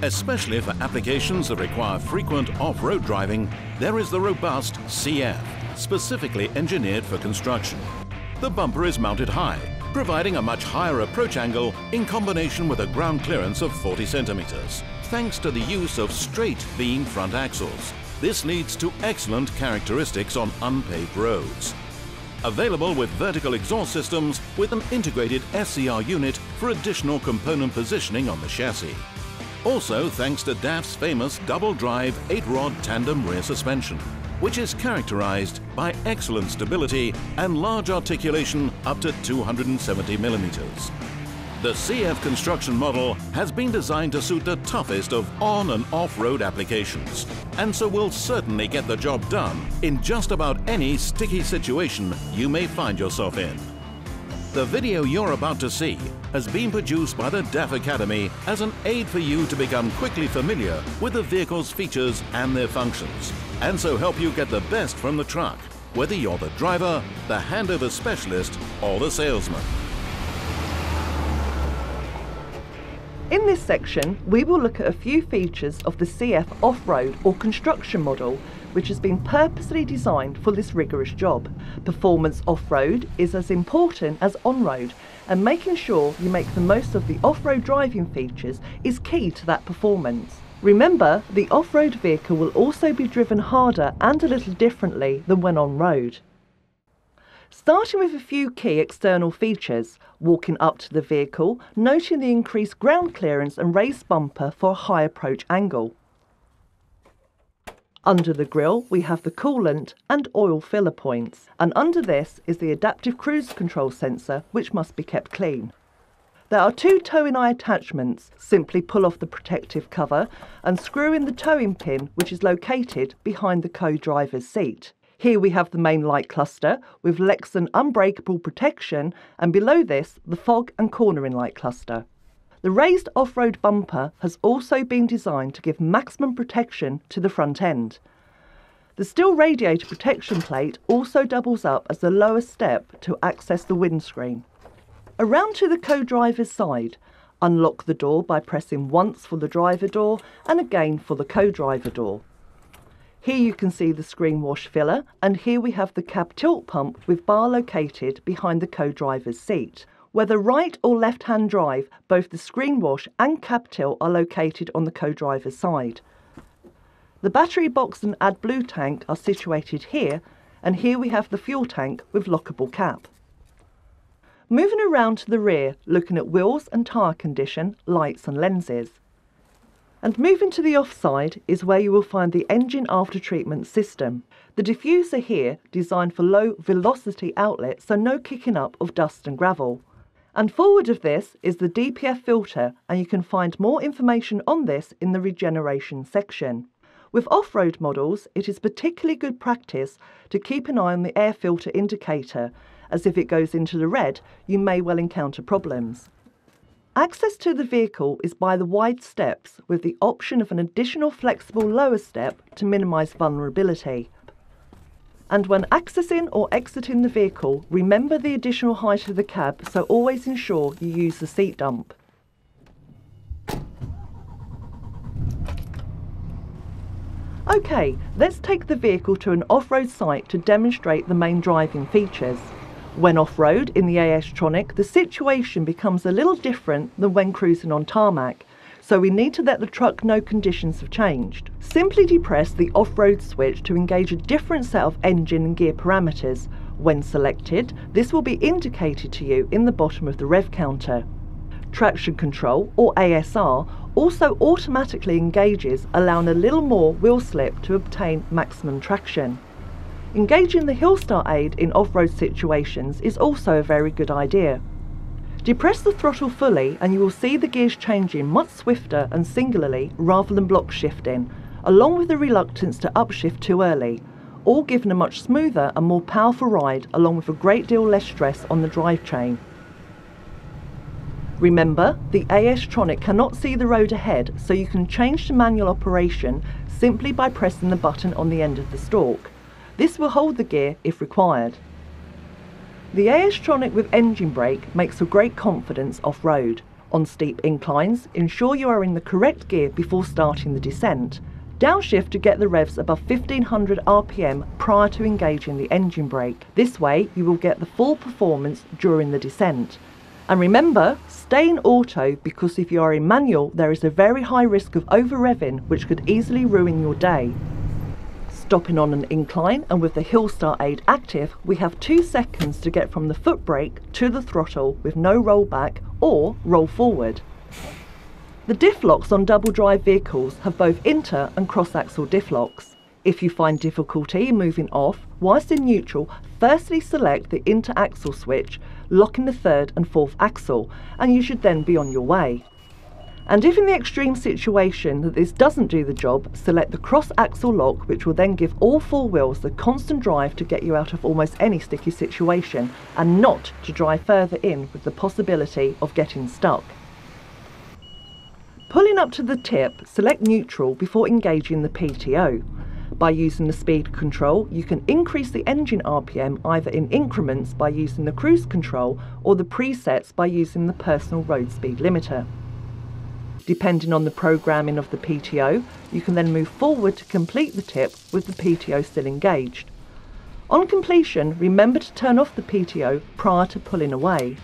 Especially for applications that require frequent off-road driving, there is the robust CF, specifically engineered for construction. The bumper is mounted high, providing a much higher approach angle in combination with a ground clearance of 40 centimeters, thanks to the use of straight beam front axles. This leads to excellent characteristics on unpaved roads. Available with vertical exhaust systems with an integrated SCR unit for additional component positioning on the chassis. Also thanks to DAF's famous double-drive 8-rod tandem rear suspension, which is characterized by excellent stability and large articulation up to 270 millimeters. The CF construction model has been designed to suit the toughest of on- and off-road applications, and so will certainly get the job done in just about any sticky situation you may find yourself in. The video you're about to see has been produced by the DAF Academy as an aid for you to become quickly familiar with the vehicle's features and their functions, and so help you get the best from the truck, whether you're the driver, the handover specialist, or the salesman. In this section, we will look at a few features of the CF off-road or construction model, which has been purposely designed for this rigorous job. Performance off-road is as important as on-road, and making sure you make the most of the off-road driving features is key to that performance. Remember, the off-road vehicle will also be driven harder and a little differently than when on-road. Starting with a few key external features, walking up to the vehicle, noting the increased ground clearance and raised bumper for a high approach angle. Under the grille we have the coolant and oil filler points, and under this is the adaptive cruise control sensor, which must be kept clean. There are two towing eye attachments. Simply pull off the protective cover and screw in the towing pin, which is located behind the co-driver's seat. Here we have the main light cluster with Lexan unbreakable protection, and below this the fog and cornering light cluster. The raised off-road bumper has also been designed to give maximum protection to the front end. The steel radiator protection plate also doubles up as the lower step to access the windscreen. Around to the co-driver's side, unlock the door by pressing once for the driver door and again for the co-driver door. Here you can see the screen wash filler, and here we have the cab tilt pump with bar located behind the co-driver's seat. Whether right or left-hand drive, both the screen wash and cab tilt are located on the co-driver's side. The battery box and AdBlue tank are situated here, and here we have the fuel tank with lockable cap. Moving around to the rear, looking at wheels and tyre condition, lights and lenses. And moving to the offside is where you will find the engine after-treatment system. The diffuser here designed for low velocity outlet, so no kicking up of dust and gravel. And forward of this is the DPF filter, and you can find more information on this in the regeneration section. With off-road models, it is particularly good practice to keep an eye on the air filter indicator, as if it goes into the red, you may well encounter problems. Access to the vehicle is by the wide steps, with the option of an additional flexible lower step to minimise vulnerability. And when accessing or exiting the vehicle, remember the additional height of the cab, so always ensure you use the seat dump. Okay, let's take the vehicle to an off-road site to demonstrate the main driving features. When off-road in the AS-tronic, the situation becomes a little different than when cruising on tarmac, so we need to let the truck know conditions have changed. Simply depress the off-road switch to engage a different set of engine and gear parameters. When selected, this will be indicated to you in the bottom of the rev counter. Traction control, or ASR, also automatically engages, allowing a little more wheel slip to obtain maximum traction. Engaging the hill start aid in off-road situations is also a very good idea. Depress the throttle fully and you will see the gears changing much swifter and singularly rather than block shifting, along with the reluctance to upshift too early, all giving a much smoother and more powerful ride, along with a great deal less stress on the drivetrain. Remember, the AS-tronic cannot see the road ahead, so you can change to manual operation simply by pressing the button on the end of the stalk. This will hold the gear if required. The AS-tronic with engine brake makes for great confidence off-road. On steep inclines, ensure you are in the correct gear before starting the descent. Downshift to get the revs above 1500 RPM prior to engaging the engine brake. This way you will get the full performance during the descent. And remember, stay in auto, because if you are in manual there is a very high risk of over-revving which could easily ruin your day. Stopping on an incline and with the hill start aid active, we have 2 seconds to get from the foot brake to the throttle with no rollback or roll forward. The diff locks on double drive vehicles have both inter and cross axle diff locks. If you find difficulty in moving off whilst in neutral, firstly select the inter axle switch, locking the 3rd and 4th axle, and you should then be on your way. And if in the extreme situation that this doesn't do the job, select the cross axle lock, which will then give all 4 wheels the constant drive to get you out of almost any sticky situation and not to drive further in with the possibility of getting stuck. Pulling up to the tip, select neutral before engaging the PTO. By using the speed control, you can increase the engine RPM either in increments by using the cruise control or the presets by using the personal road speed limiter. Depending on the programming of the PTO, you can then move forward to complete the tip with the PTO still engaged. On completion, remember to turn off the PTO prior to pulling away.